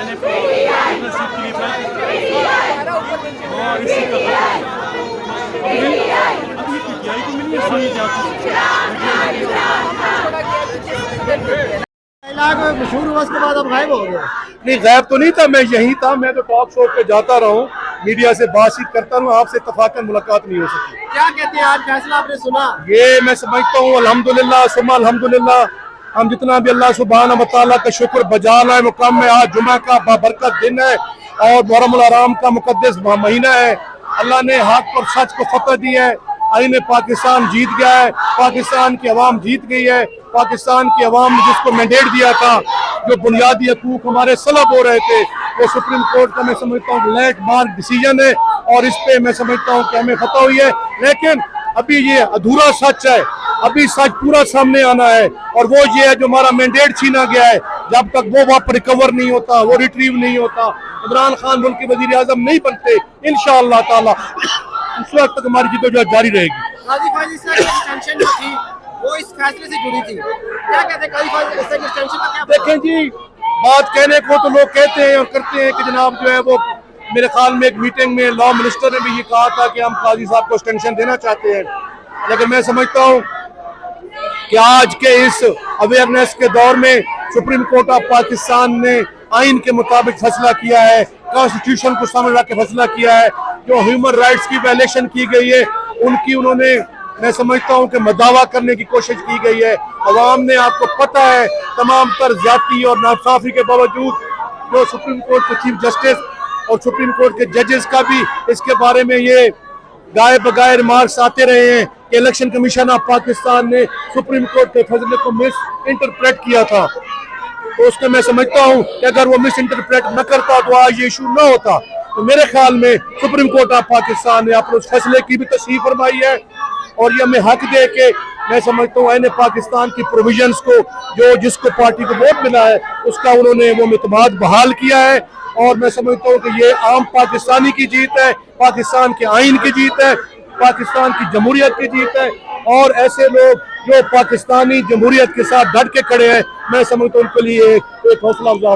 मैंने triple seat के लिए और इसी का अभी पीटीआई को मिली है सही मशहूर हुआ उसके बाद अब गायब हो गया। नहीं, गायब तो नहीं था, मैं यही था। मैं तो टॉक शो पे जाता रहा हूँ, मीडिया से बातचीत करता हूँ, आपसे इत्तफाकन मुलाकात नहीं हो सकी। क्या कहते हैं आज फैसला आपने सुना? ये मैं समझता हूँ अल्हम्दुलिल्लाह सुम्मा अल्हम्दुलिल्लाह, हम जितना भी अल्लाह सुब्हानहू व तआला का शुक्र बजा लाए मुकाम में। आज जुमा का बाबरकत दिन है और मुहर्रम आराम का मुकद्दस महीना है। अल्लाह ने हक और सच को फतह दी है। आईने पाकिस्तान जीत गया है, पाकिस्तान की अवाम जीत गई है। पाकिस्तान की अवाम ने जिसको मैंडेट दिया था, जो बुनियादी हकूक हमारे सलब हो रहे थे, वो सुप्रीम कोर्ट का मैं समझता हूँ लैंड मार्क डिसीजन है और इस पे मैं समझता हूँ कि हमें फतह हुई है। लेकिन अभी ये अधूरा सच है, अभी सच पूरा सामने आना है और वो ये है जो हमारा मैंडेट छीना गया है। जब तक वो वापस रिकवर नहीं होता, वो रिट्रीव नहीं होता, इमरान खान मुल्क के वजीर आजम नहीं बनते, इंशाअल्लाह ताला उस वक्त तक हमारी जिद्दोजहद जारी रहेगी। काजी फाइज की एक्सटेंशन जो थी वो इस फैसले से जुड़ी थी, क्या कहते हैं काजी फाइज की एक्सटेंशन का? क्या देखें जी, बात कहने को तो लोग कहते हैं और करते हैं कि जनाब जो है वो, मेरे ख्याल में एक मीटिंग में लॉ मिनिस्टर ने भी ये कहा था कि हम काजी साहब को एक्सटेंशन देना चाहते हैं। लेकिन मैं समझता हूँ कि आज के इस अवेयरनेस के दौर में सुप्रीम कोर्ट ऑफ पाकिस्तान ने आइन के मुताबिक फैसला किया है, कॉन्स्टिट्यूशन को सामने रख के फैसला किया है। जो ह्यूमन राइट्स की वायलेशन की गई है उनकी उन्होंने, मैं समझता हूं कि मदावा करने की कोशिश की गई है। अवाम ने, आपको पता है, तमाम तर ज्यादती और नासाफी के बावजूद जो सुप्रीम कोर्ट के चीफ जस्टिस और सुप्रीम कोर्ट के जजेस का भी इसके बारे में ये गाय बगाए रिमार्क्स आते रहे हैं कि इलेक्शन कमीशन ऑफ पाकिस्तान ने सुप्रीम कोर्ट के फैसले को मिस इंटरप्रेट किया था। तो उसके मैं समझता हूं कि अगर वो मिस इंटरप्रेट न करता तो आज ये इशू न होता। तो मेरे ख्याल में सुप्रीम कोर्ट ऑफ पाकिस्तान ने अपने उस फैसले की भी तस्दीक फरमाई है और ये हमें हक दे के, मैं समझता हूँ आईने पाकिस्तान की प्रोविजंस को, जो जिसको पार्टी को वोट मिला है उसका उन्होंने वो इत्मीनान बहाल किया है। और मैं समझता हूँ कि ये आम पाकिस्तानी की जीत है, पाकिस्तान के आइन की जीत है, पाकिस्तान की जमहूरियत की जीत है। और ऐसे लोग जो पाकिस्तानी जमहूरियत के साथ डट के खड़े हैं, मैं समझता हूँ उनके लिए एक हौसला अफजा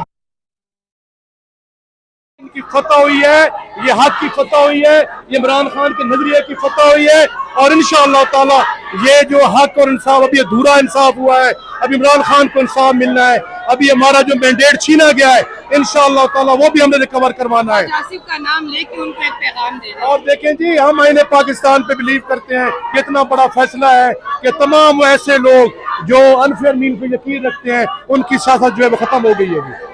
की फतह हुई है, ये हक की फतह हुई है, ये इमरान खान के नजरिए की फतह हुई है। और इंशाअल्लाह ताला ये जो हक और इंसाफ, अभी अधूरा इंसाफ हुआ है, अभी इमरान खान को इंसाफ मिलना है। अभी हमारा जो मैंडेट छीना गया है इंशाअल्लाह ताला वो भी हमने रिकवर करवाना है। आसिफ का नाम लेके उनको एक पैगाम देना। और देखें जी, हम आईने पाकिस्तान पे बिलीव करते हैं कि इतना बड़ा फैसला है कि तमाम ऐसे लोग जो अनफेयर मीन पे यकीन रखते हैं उनकी सियासत जो है वो खत्म हो गई है।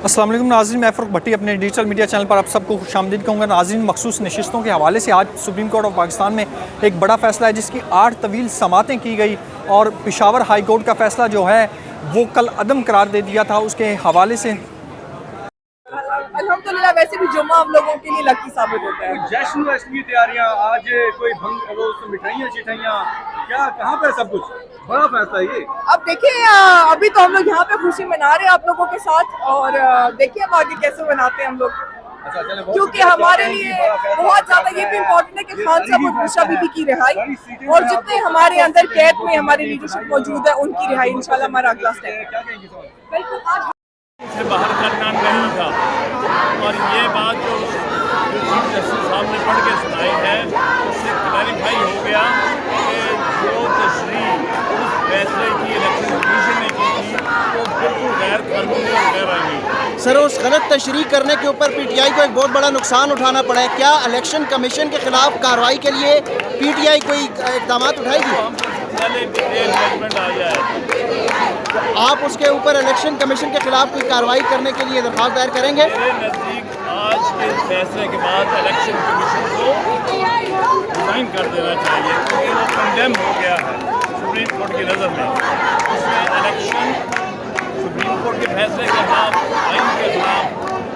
अस्सलाम वालेकुम नाज़रीन, मैं फ़रूक भट्टी अपने डिजिटल मीडिया चैनल पर आप सबको खुशामदीद कहूँगा। नाज़रीन, मखसूस नशिस्तों के हवाले से आज सुप्रीम कोर्ट ऑफ पाकिस्तान में एक बड़ा फ़ैसला है जिसकी 8 तवील समातें की गई और पेशावर हाई कोर्ट का फ़ैसला जो है वो कल अदम करार दे दिया था। उसके हवाले से अल्हम्दुलिल्लाह वैसे भी जुम्मा हम लोगों के लिए लकी साबित होता है। जश्न वैश्न की तैयारियां, आज कोई भंग वो मिठाइयाँ शिठाइयाँ, क्या कहाँ पे सब कुछ बड़ा फैसला है ये। अब देखिए, अभी तो हम लोग यहाँ पे खुशी मना रहे हैं आप लोगों के साथ और देखिए हम आगे कैसे मनाते हैं हम लोग। अच्छा, चले, क्योंकि हमारे लिए बहुत ज्यादा ये भी इम्पोर्टेंट है कि खान साहब और बुशरा बीबी की रिहाई और जितने हमारे अंदर कैद में हमारी लीडरशिप मौजूद है उनकी रिहाई इंशाल्लाह हमारा अगला स्टेप है। बिल्कुल, आज से बाहर करना नहीं था और ये बात जो चीफ जस्टिस साहब ने पढ़ के सुनाई है उससे क्लैरिफाई हो गया कि जो तशरीह उस फैसले की इलेक्शन कमीशन ने की थी वो बिल्कुल गैर कानूनी और गैर आईनी। सर, उस गलत तशरीह करने के ऊपर पीटीआई को एक बहुत बड़ा नुकसान उठाना पड़ा है। क्या इलेक्शन कमीशन के खिलाफ कार्रवाई के लिए पीटीआई कोई इक़दाम उठाएगी? पहले डिटेल जजमेंट आ जाए, आप उसके ऊपर इलेक्शन कमीशन के खिलाफ कोई कार्रवाई करने के लिए दरख्वास्त दायर करेंगे? मेरे नज़दीक आज के फैसले के बाद इलेक्शन कमीशन को रिजाइन कर देना चाहिए क्योंकि वो कंडेम हो गया है सुप्रीम कोर्ट की नज़र में। उसमें इलेक्शन सुप्रीम कोर्ट के फैसले के खिलाफ, आइन के खिलाफ,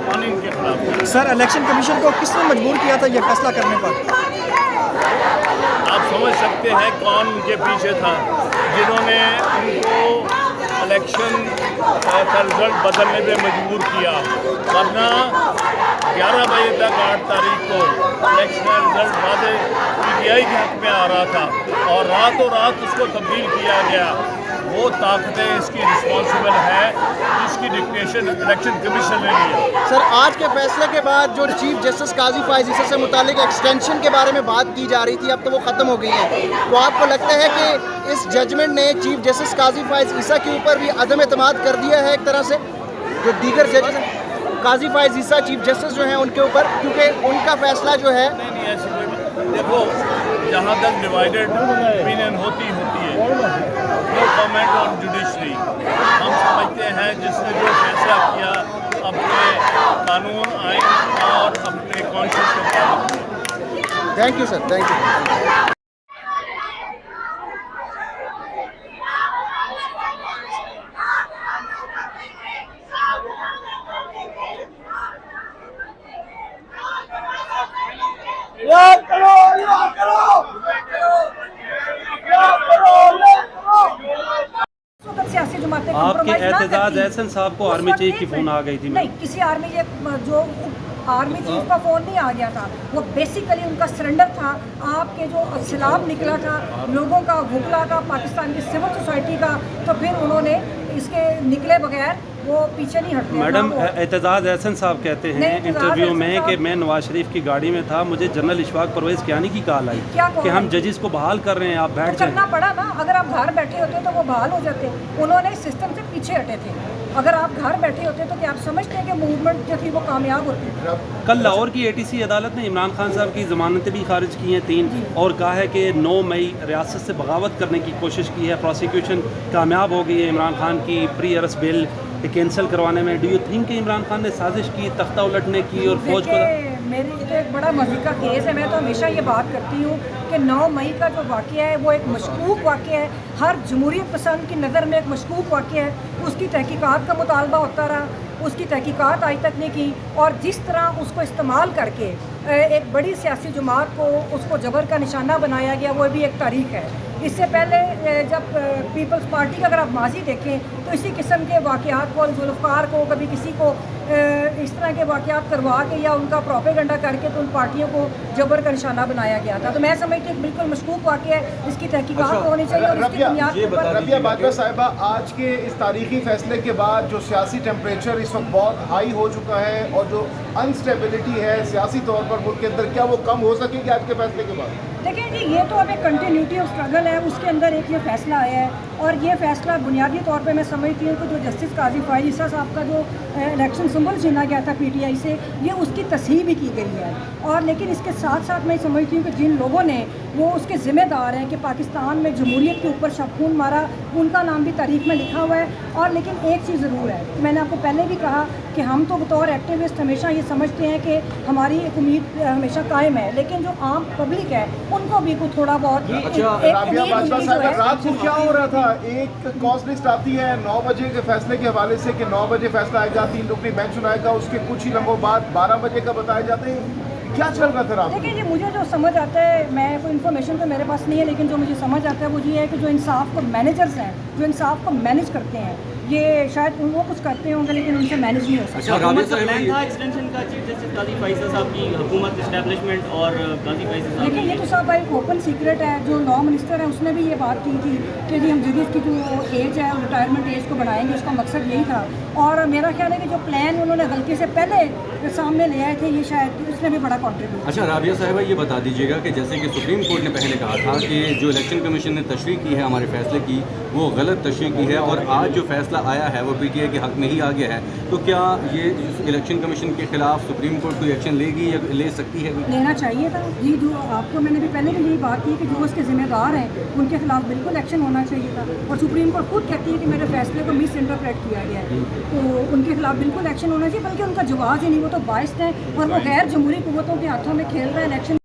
कानून के खिलाफ। सर, इलेक्शन कमीशन को किसने मजबूर किया था ये फैसला करने पर? आप समझ सकते हैं कौन उनके पीछे था जिन्होंने उनको इलेक्शन का रिजल्ट बदलने पे मजबूर किया। वरना 11 बजे तक 8 तारीख को इलेक्शन का रिजल्ट वादे पीटीआई के हक में आ रहा था और रातों रात उसको तब्दील किया गया। वो ताकतें इसकी रिस्पॉन्सिबल है जिसकी डिक्टेशन इलेक्शन कमीशन ने लिया। सर, आज के फैसले के बाद जो चीफ जस्टिस काजी फाइज ईसा से मुतालिक एक्सटेंशन के बारे में बात की जा रही थी, अब तो वो ख़त्म हो गई है, तो आपको लगता है कि इस जजमेंट ने चीफ जस्टिस काजी फाइज ईसा के ऊपर भी अदम एतमाद कर दिया है एक तरह से, जो दीगर जजेस हैं काजी फाइज ईसा चीफ जस्टिस जो हैं उनके ऊपर, क्योंकि उनका फैसला जो है नहीं ऐसी कोई बात। देखो, जहाँ तक डिवाइडेड ओपिनियन होती है, नो कमेंट ऑन जुडिशरी। हम समझते हैं जिसने जो फैसला किया अपने कानून, आइन और अपने कॉन्शियस के मुताबिक। Thank you sir, thank you. सियासी जमातें आपके compromise ना एतजाज करती। एहसन साहब को उस आर्मी वक्त चीफ एक की फ़ोन मिनट। आ गई थी। नहीं, किसी आर्मी जो आर्मी चीफ का फ़ोन नहीं आ गया था, वो बेसिकली उनका सरेंडर था। आपके जो सलाम निकला था लोगों का, वकला का, पाकिस्तान की सिविल सोसाइटी का, तो फिर उन्होंने इसके निकले बगैर वो पीछे नहीं हटते। मैडम, हाँ, वो- एतजाज एहसन साहब कहते नहीं, हैं एतजाज इंटरव्यू एहसन में साहब- कि मैं नवाज शरीफ की गाड़ी में था, मुझे जनरल इशफाक परवेज़ कियानी की कॉल आई क्या कॉल कि हम आई? जजेस को बहाल कर रहे हैं, आप तो बैठ करना जाएं। पड़ा ना। अगर आप घर बैठे होते तो वो बहाल हो जाते। उन्होंने सिस्टम से पीछे हटे थे। अगर आप घर बैठे होते तो क्या आप समझते हैं कि मूवमेंट जो थी वो कामयाब होती? कल लाहौर की ATC अदालत ने इमरान खान साहब की ज़मानतें भी खारिज की हैं 3, और कहा है कि 9 मई रियासत से बगावत करने की कोशिश की है। प्रोसिक्यूशन कामयाब हो गई है इमरान खान की प्री अरेस्ट बिल कैंसिल करवाने में। डू यू थिंक कि इमरान खान ने साजिश की तख्ता उलटने की और फौज को? देखिए, मेरी तो एक बड़ा मज़े का केस है। मैं तो हमेशा ये बात करती हूँ कि 9 मई का जो वाक़या है वो एक मशकूक वाक़या है। हर जमहूरियत पसंद की नज़र में एक मशकूक वाक़या है। उसकी तहकीकात का मुतालबा होता रहा, उसकी तहकीकात आज तक नहीं की, और जिस तरह उसको इस्तेमाल करके एक बड़ी सियासी जमात को उसको जबर का निशाना बनाया गया, वो भी एक तारीख़ है। इससे पहले जब पीपल्स पार्टी का अगर आप माजी देखें तो इसी किस्म के वाक़यात को, जुल्फ़कार को, कभी किसी को इस तरह के वाक़यात करवा के या उनका प्रोपेगेंडा करके तो उन पार्टियों को जबर का निशाना बनाया गया था। तो मैं समझती हूँ बिल्कुल मशकूक वाक़या है, इसकी तहकीकात होनी चाहिए और इसकी बुनियाद के ऊपर। रबिया बाजवा साहिबा, आज के इस तारीखी फैसले के बाद जो सियासी टेम्परेचर इस वक्त बहुत हाई हो चुका है और जो अनस्टेबिलिटी है सियासी तौर पर मुल्क के अंदर, क्या वो कम हो सकेगी आज के फैसले के बाद? देखिए जी, ये तो अब एक कंटिन्यूटी ऑफ स्ट्रगल है। उसके अंदर एक ये फैसला आया है, और ये फैसला बुनियादी तौर पे मैं समझती हूँ कि जो जस्टिस काजी फाइज ईसा साहब का जो इलेक्शन सिंबल चुना गया था PTI से, ये उसकी तस्हीह भी की गई है। और लेकिन इसके साथ साथ मैं समझती हूँ कि जिन लोगों ने वो उसके ज़िम्मेदार हैं कि पाकिस्तान में जमहूरियत के ऊपर शबखून मारा, उनका नाम भी तारीख में लिखा हुआ है। और लेकिन एक चीज़ ज़रूर है, मैंने आपको पहले भी कहा कि हम तो बतौर एक्टिविस्ट हमेशा ये समझते हैं कि हमारी एक उम्मीद हमेशा कायम है, लेकिन जो आम पब्लिक है उनको भी कुछ थोड़ा बहुत अच्छा, राबिया बाजवा साहिबा, रात को क्या हो रहा था? एक कॉस्ट लिस्ट आती है 9 बजे के फैसले के हवाले से कि 9 बजे फैसला आएगा, 3 रुकनी बेंच सुनाएगा, उसके कुछ ही लम्हों बाद 12 बजे का बताए जाते हैं। क्या चल रहा था रात? देखिए जी, मुझे जो समझ आता है, मैं कोई इन्फॉर्मेशन तो मेरे पास नहीं है, लेकिन जो मुझे समझ आता है वो ये है कि जो इंसाफ को मैनेजर्स हैं, जो इंसाफ को मैनेज करते हैं, ये शायद वो कुछ करते होंगे लेकिन उनसे मैनेज नहीं हो सकता। हुकूमत का प्लान था एक्सटेंशन का चीफ जस्टिस काजी फाइज़ साहब की हुकूमत इस्टेब्लिशमेंट और काजी फाइज़ साहब देखिए, ये तो सब भाई ओपन सीक्रेट है। जो लॉ मिनिस्टर है उसने भी ये बात की थी कि जी हम जजेस की जो एज है, रिटायरमेंट एज को बढ़ाएंगे, उसका मकसद यही था। और मेरा ख्याल है कि जो प्लान उन्होंने गलती से पहले सामने ले आए थे, ये शायद उसने भी बड़ा कॉन्ट्रीब्यूट। अच्छा राबिया साहिबा, ये बता दीजिएगा कि जैसे कि सुप्रीम कोर्ट ने पहले कहा था कि जो इलेक्शन कमीशन ने तशरीह की है हमारे फैसले की, वो गलत तशरीह की है, और आज जो फैसला आया है वो PTI के हक में ही आ गया है, तो क्या ये इलेक्शन कमीशन के खिलाफ सुप्रीम कोर्ट कोई एक्शन लेगी या ले सकती है? लेना चाहिए था जी। जो आपको मैंने भी पहले भी यही बात की कि जो उसके ज़िम्मेदार हैं उनके खिलाफ बिल्कुल एक्शन होना चाहिए था। और सुप्रीम कोर्ट खुद कहती है कि मेरे फैसले को मिस इंटरप्रेट किया गया है, तो उनके खिलाफ बिल्कुल एक्शन होना चाहिए। बल्कि उनका जवाब ही नहीं, वो तो बाइस्ड है और वो गैर जमहूरी कुव्वतों के हाथों में खेल रहा है इलेक्शन।